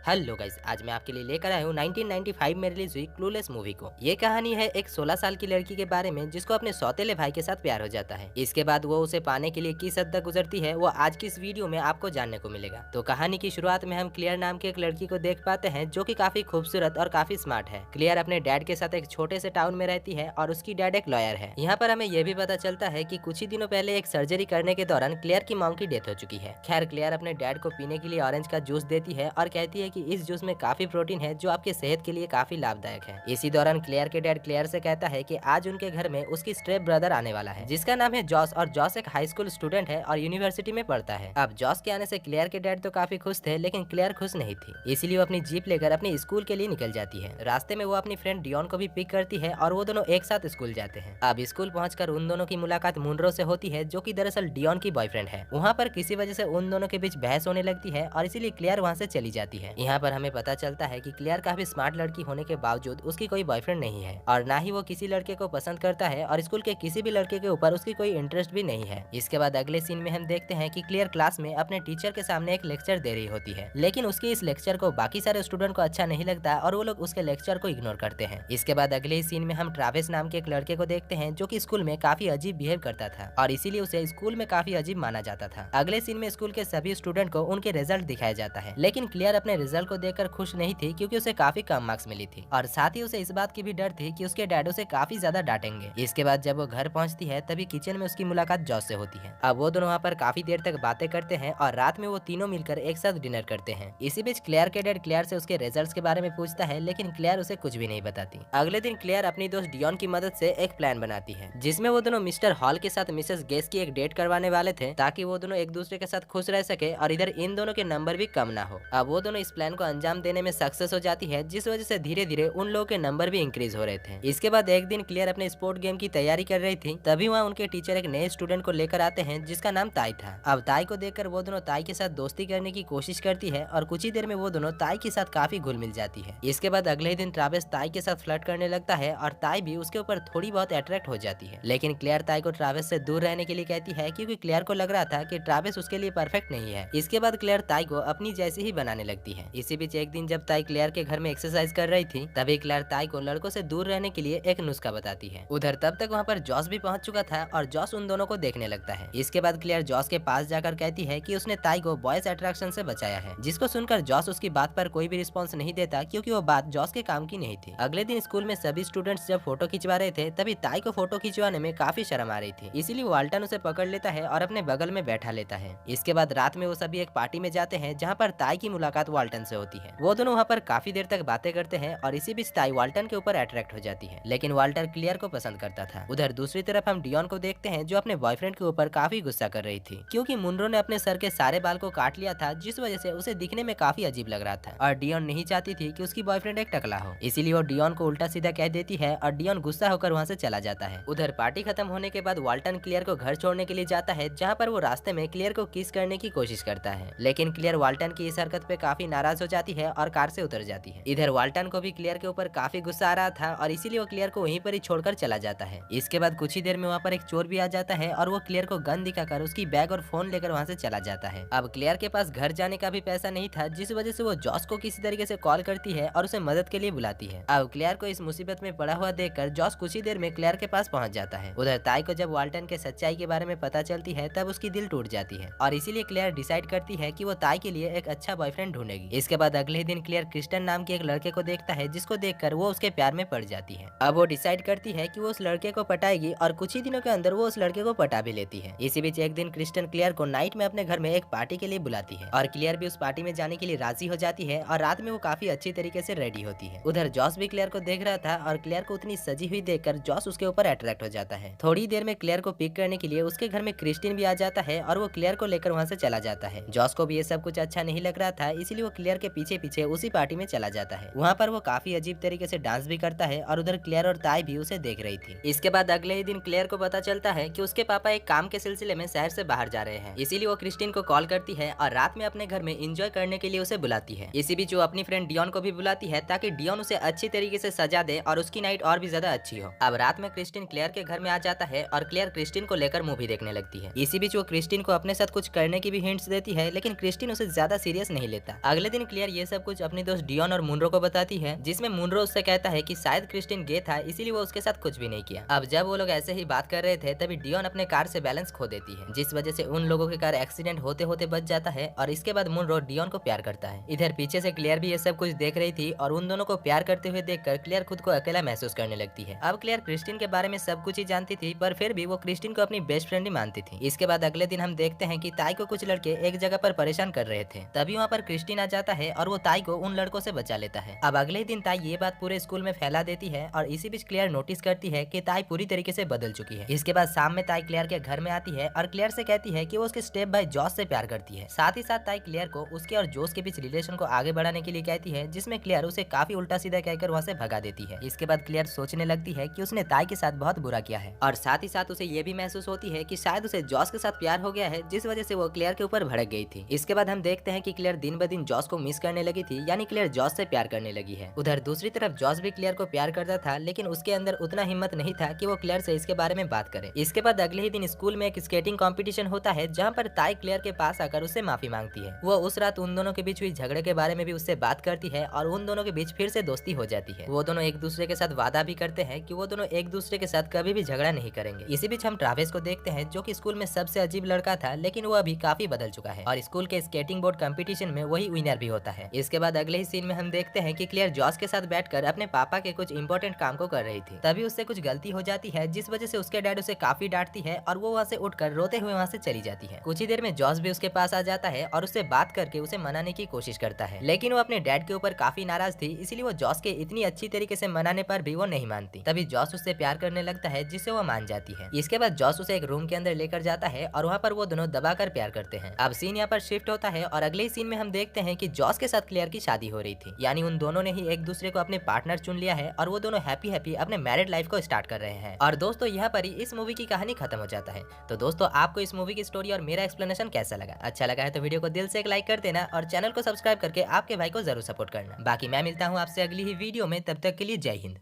Hello guys, आज मैं आपके लिए लेकर आया हूँ 1995 में रिलीज हुई क्लूलेस मूवी को। ये कहानी है एक 16 साल की लड़की के बारे में जिसको अपने सौतेले भाई के साथ प्यार हो जाता है। इसके बाद वो उसे पाने के लिए किस हद तक गुजरती है वो आज की इस वीडियो में आपको जानने को मिलेगा। तो कहानी की शुरुआत में हम क्लियर नाम की एक लड़की को देख पाते हैं जो की काफी खूबसूरत और काफी स्मार्ट है। क्लियर अपने डैड के साथ एक छोटे से टाउन में रहती है और उसकी डैड एक लॉयर है। यहाँ पर हमें यह भी पता चलता है कि कुछ ही दिनों पहले एक सर्जरी करने के दौरान क्लियर की मॉम की डेथ हो चुकी है। खैर, क्लियर अपने डैड को पीने के लिए ऑरेंज का जूस देती है और कहती है कि इस जूस में काफी प्रोटीन है जो आपके सेहत के लिए काफी लाभदायक है। इसी दौरान क्लेयर के डैड क्लेयर से कहता है कि आज उनके घर में उसकी स्ट्रेप ब्रदर आने वाला है जिसका नाम है जॉस, और जॉस एक हाई स्कूल स्टूडेंट है और यूनिवर्सिटी में पढ़ता है। अब जॉस के आने से क्लेयर के डैड तो काफी खुश थे, लेकिन क्लेयर खुश नहीं थी। इसीलिए वो अपनी जीप लेकर अपने स्कूल के लिए निकल जाती है। रास्ते में वो अपनी फ्रेंड डियोन को भी पिक करती है और वो दोनों एक साथ स्कूल जाते हैं। अब स्कूल पहुंचकर उन दोनों की मुलाकात मुनरो से होती है जो कि दरअसल डियोन की बॉयफ्रेंड है। वहाँ पर किसी वजह से उन दोनों के बीच बहस होने लगती है और इसीलिए क्लेयर वहाँ से चली जाती है। यहाँ पर हमें पता चलता है कि क्लेयर काफी स्मार्ट लड़की होने के बावजूद उसकी कोई बॉयफ्रेंड नहीं है और ना ही वो किसी लड़के को पसंद करता है और स्कूल के किसी भी लड़के के ऊपर उसकी कोई इंटरेस्ट भी नहीं है। इसके बाद अगले सीन में हम देखते हैं कि क्लियर क्लास में अपने टीचर के सामने एक लेक्चर दे रही होती है, लेकिन उसके इस लेक्चर को बाकी सारे स्टूडेंट को अच्छा नहीं लगता और वो लोग उसके लेक्चर को इग्नोर करते हैं। इसके बाद अगले सीन में हम ट्रैविस नाम के एक लड़के को देखते हैं जो कि स्कूल में काफी अजीब बिहेव करता था और इसीलिए उसे स्कूल में काफी अजीब माना जाता था। अगले सीन में स्कूल के सभी स्टूडेंट को उनके रिजल्ट दिखाया जाता है, लेकिन क्लियर अपने रिजल्ट को देखकर खुश नहीं थी क्योंकि उसे काफी कम मार्क्स मिली थी और साथ ही उसे इस बात की भी डर थी कि उसके डैड उसे काफी ज्यादा डांटेंगे। इसके बाद जब वो घर पहुंचती है तभी किचन में उसकी मुलाकात जॉस से होती है। अब वो दोनों वहाँ पर काफी देर तक बातें करते हैं और रात में वो तीनों मिलकर एक साथ डिनर करते हैं। इसी बीच क्लेयर के डैड क्लेयर से उसके रिजल्ट्स के बारे में पूछता है, लेकिन क्लेयर उसे कुछ भी नहीं बताती। अगले दिन क्लेयर अपनी दोस्त डियोन की मदद से एक प्लान बनाती है जिसमें वो दोनों मिस्टर हॉल के साथ मिसेस गेस की एक डेट करवाने वाले थे ताकि वो दोनों एक दूसरे के साथ खुश रह सके और इधर इन दोनों के नंबर भी कम ना हो। अब वो दोनों इस प्लान को अंजाम देने में सक्सेस हो जाती है जिस वजह से धीरे धीरे उन लोगों के नंबर भी इंक्रीज हो रहे थे। इसके बाद एक दिन क्लियर अपने स्पोर्ट गेम की तैयारी कर रही थी, तभी वहाँ उनके टीचर एक नए स्टूडेंट को लेकर आते हैं जिसका नाम ताई था। अब ताई को देखकर वो दोनों ताई के साथ दोस्ती करने की कोशिश करती है और कुछ ही देर में वो दोनों ताई के साथ काफी घुल मिल जाती है। इसके बाद अगले ही दिन ट्रैविस ताई के साथ फ्लर्ट करने लगता है और ताई भी उसके ऊपर थोड़ी बहुत अट्रैक्ट हो जाती है, लेकिन क्लियर ताई को ट्रैविस से दूर रहने के लिए कहती है क्योंकि क्लियर को लग रहा था कि ट्रैविस उसके लिए परफेक्ट नहीं है। इसके बाद क्लियर ताई को अपनी जैसी ही बनाने लगती है। इसी बीच एक दिन जब ताई क्लियर के घर में एक्सरसाइज कर रही थी तभी क्लियर ताई को लड़कों से दूर रहने के लिए एक नुस्खा बताती है। उधर तब तक वहाँ पर जॉस भी पहुंच चुका था और जॉस उन दोनों को देखने लगता है। इसके बाद क्लियर जॉस के पास जाकर कहती है कि उसने ताई को बॉयज अट्रैक्शन से बचाया है, जिसको सुनकर जॉस उसकी बात पर कोई भी रिस्पॉन्स नहीं देता क्योंकि वो बात जॉस के काम की नहीं थी। अगले दिन स्कूल में सभी स्टूडेंट्स जब फोटो खिंचवा रहे थे तभी ताई को फोटो खिंचवाने में काफी शर्म आ रही थी, इसीलिए वाल्टन उसे पकड़ लेता है और अपने बगल में बैठा लेता है। इसके बाद रात में वो सभी एक पार्टी में जाते हैं जहाँ पर ताई की मुलाकात वाल्टन से होती है। वो दोनों वहाँ पर काफी देर तक बातें करते हैं और इसी बीच ताई वाल्टन के ऊपर अट्रैक्ट हो जाती है, लेकिन वाल्टर क्लियर को पसंद करता था। उधर दूसरी तरफ हम डियोन को देखते हैं जो अपने बॉयफ्रेंड के ऊपर काफी गुस्सा कर रही थी क्योंकि मुनरो ने अपने सर के सारे बाल को काट लिया था जिस वजह से उसे दिखने में काफी अजीब लग रहा था और डियोन नहीं चाहती थी कि उसकी बॉयफ्रेंड एक टकला हो, इसीलिए वो डियोन को उल्टा सीधा कह देती है और डियोन गुस्सा होकर वहाँ से चला जाता है। उधर पार्टी खत्म होने के बाद वाल्टन क्लियर को घर छोड़ने के लिए जाता है जहाँ पर वो रास्ते में क्लियर को किस करने की कोशिश करता है, लेकिन क्लियर वाल्टन की इस हरकत पे काफी नाराज हो जाती है और कार से उतर जाती है। इधर वाल्टन को भी क्लियर के ऊपर काफी गुस्सा आ रहा था और इसीलिए वो क्लियर को वहीं पर ही छोड़कर चला जाता है। इसके बाद कुछ ही देर में वहाँ पर एक चोर भी आ जाता है और वो क्लियर को गन दिखाकर उसकी बैग और फोन लेकर वहाँ से चला जाता है। अब क्लियर के पास घर जाने का भी पैसा नहीं था जिस वजह से वो जॉस को किसी तरीके से कॉल करती है और उसे मदद के लिए बुलाती है। अब क्लियर को इस मुसीबत में पड़ा हुआ देखकर जॉस कुछ ही देर में क्लियर के पास पहुंच जाता है। उधर ताई को जब वाल्टन के सच्चाई के बारे में पता चलती है तब उसकी दिल टूट जाती है और इसीलिए क्लियर डिसाइड करती है कि वो ताई के लिए एक अच्छा बॉयफ्रेंड ढूंढेगी। इसके बाद अगले दिन क्लियर क्रिस्टन नाम के एक लड़के को देखता है जिसको देखकर वो उसके प्यार में पड़ जाती है। अब वो डिसाइड करती है कि वो उस लड़के को पटाएगी और कुछ ही दिनों के अंदर वो उस लड़के को पटा भी लेती है। इसी बीच एक दिन क्रिस्टन क्लियर को नाइट में अपने घर में एक पार्टी के लिए बुलाती है और क्लियर भी उस पार्टी में जाने के लिए राजी हो जाती है और रात में वो काफी अच्छी तरीके से रेडी होती है। उधर जॉस भी क्लियर को देख रहा था और क्लियर को उतनी सजी हुई देखकर जॉस उसके ऊपर अट्रैक्ट हो जाता है। थोड़ी देर में क्लियर को पिक करने के लिए उसके घर में क्रिस्टिन भी आ जाता है और वो क्लियर को लेकर वहाँ से चला जाता है। जॉस को भी ये सब कुछ अच्छा नहीं लग रहा था, इसीलिए वो क्लियर के पीछे पीछे उसी पार्टी में चला जाता है। वहाँ पर वो काफी अजीब तरीके से डांस भी करता है और उधर क्लियर और ताई भी उसे देख रही थी। इसके बाद अगले ही दिन क्लियर को पता चलता है कि उसके पापा एक काम के सिलसिले में शहर से बाहर जा रहे हैं, इसीलिए वो क्रिस्टिन को कॉल करती है और रात में अपने घर में एंजॉय करने के लिए उसे बुलाती है। इसी बीच वो अपनी फ्रेंड डियोन को भी बुलाती है ताकि डियोन उसे अच्छी तरीके से सजा दे और उसकी नाइट और भी ज्यादा अच्छी हो। अब रात में क्रिस्टिन क्लियर के घर में आ जाता है और क्लियर क्रिस्टिन को लेकर मूवी देखने लगती है। इसी बीच वो क्रिस्टिन को अपने साथ कुछ करने की भी हिंट्स देती है, लेकिन क्रिस्टिन उसे ज्यादा सीरियस नहीं लेता। अगले दिन दिन क्लियर ये सब कुछ अपनी दोस्त डियोन और मुनरो को बताती है, जिसमें मुनरो उससे कहता है कि शायद क्रिस्टिन गे था, इसीलिए वो उसके साथ कुछ भी नहीं किया। अब जब वो लोग ऐसे ही बात कर रहे थे तभी डियोन अपने कार से बैलेंस खो देती है, जिस वजह से उन लोगों के कार एक्सीडेंट होते होते बच जाता है और इसके बाद मुनरो डियोन को प्यार करता है। इधर पीछे से क्लियर भी ये सब कुछ देख रही थी और उन दोनों को प्यार करते हुए देखकर क्लियर खुद को अकेला महसूस करने लगती है। अब क्लियर क्रिस्टिन के बारे में सब कुछ ही जानती थी, पर फिर भी वो क्रिस्टिन को अपनी बेस्ट फ्रेंड ही मानती थी। इसके बाद अगले दिन हम देखते हैं कि ताई को कुछ लड़के एक जगह पर परेशान कर रहे थे, तभी वहाँ पर क्रिस्टिन आ जाता है और वो ताई को उन लड़कों से बचा लेता है। अब अगले दिन ताई ये बात पूरे स्कूल में फैला देती है और इसी बीच क्लियर नोटिस करती है कि ताई पूरी तरीके से बदल चुकी है। इसके बाद शाम में ताई क्लियर के घर में आती है और क्लियर से कहती है कि वो उसके स्टेप बाय जॉस से प्यार करती है। साथ ही साथ ताई क्लियर को उसके और जोस के बीच रिलेशन को आगे बढ़ाने के लिए कहती है, जिसमें क्लियर उसे काफी उल्टा सीधा कहकर वहाँ से भगा देती है। इसके बाद क्लियर सोचने लगती है कि उसने ताई के साथ बहुत बुरा किया है और साथ ही साथ उसे ये भी महसूस होती है कि शायद उसे जॉस के साथ प्यार हो गया है, जिस वजह से वो क्लियर के ऊपर भड़क गई थी। इसके बाद हम देखते हैं कि क्लियर दिन ब दिन जॉस को मिस करने लगी थी, यानी क्लियर जॉस से प्यार करने लगी है। उधर दूसरी तरफ जॉस भी क्लियर को प्यार करता था, लेकिन उसके अंदर उतना हिम्मत नहीं था कि वो क्लियर से इसके बारे में बात करे। इसके बाद अगले ही दिन स्कूल में एक स्केटिंग कंपटीशन होता है, जहाँ पर ताई क्लियर के पास आकर उससे माफी मांगती है। वो उस रात उन दोनों के बीच हुई झगड़े के बारे में भी उससे बात करती है और उन दोनों के बीच फिर से दोस्ती हो जाती है। वो दोनों एक दूसरे के साथ वादा भी करते हैं कि वो दोनों एक दूसरे के साथ कभी भी झगड़ा नहीं करेंगे। इसी बीच हम ट्रावेस को देखते हैं, जो कि स्कूल में सबसे अजीब लड़का था, लेकिन वो अभी काफी बदल चुका है और स्कूल के स्केटिंग बोर्ड कंपटीशन में वही विनर भी होता है। इसके बाद अगले ही सीन में हम देखते हैं कि क्लियर जॉस के साथ बैठकर अपने पापा के कुछ इंपॉर्टेंट काम को कर रही थी, तभी उससे कुछ गलती हो जाती है, जिस वजह से उसके डैड उसे काफी डांटती है और वो वहाँ से उठकर रोते हुए वहाँ से चली जाती है। कुछ ही देर में जॉस भी उसके पास आ जाता है और उससे बात करके उसे मनाने की कोशिश करता है, लेकिन वो अपने डैड के ऊपर काफी नाराज थी, इसलिए वो जॉस के इतनी अच्छी तरीके से मनाने पर भी वो नहीं मानती। तभी जॉस उससे प्यार करने लगता है, जिससे वो मान जाती है। इसके बाद जॉस उसे एक रूम के अंदर लेकर जाता है और वहाँ पर वो दोनों दबाकर प्यार करते हैं। अब सीन यहाँ पर शिफ्ट होता है और अगले सीन में हम देखते हैं कि जॉस के साथ क्लियर की शादी हो रही थी, यानी उन दोनों ने ही एक दूसरे को अपने पार्टनर चुन लिया है और वो दोनों हैप्पी हैप्पी अपने मैरिड लाइफ को स्टार्ट कर रहे हैं। और दोस्तों यहाँ पर ही इस मूवी की कहानी खत्म हो जाता है। तो दोस्तों आपको इस मूवी की स्टोरी और मेरा एक्सप्लेनेशन कैसा लगा? अच्छा लगा है तो वीडियो को दिल से एक लाइक कर देना और चैनल को सब्सक्राइब करके आपके भाई को जरूर सपोर्ट करना। बाकी मैं मिलता हूँ आपसे अगली ही वीडियो में, तब तक के लिए जय हिंद।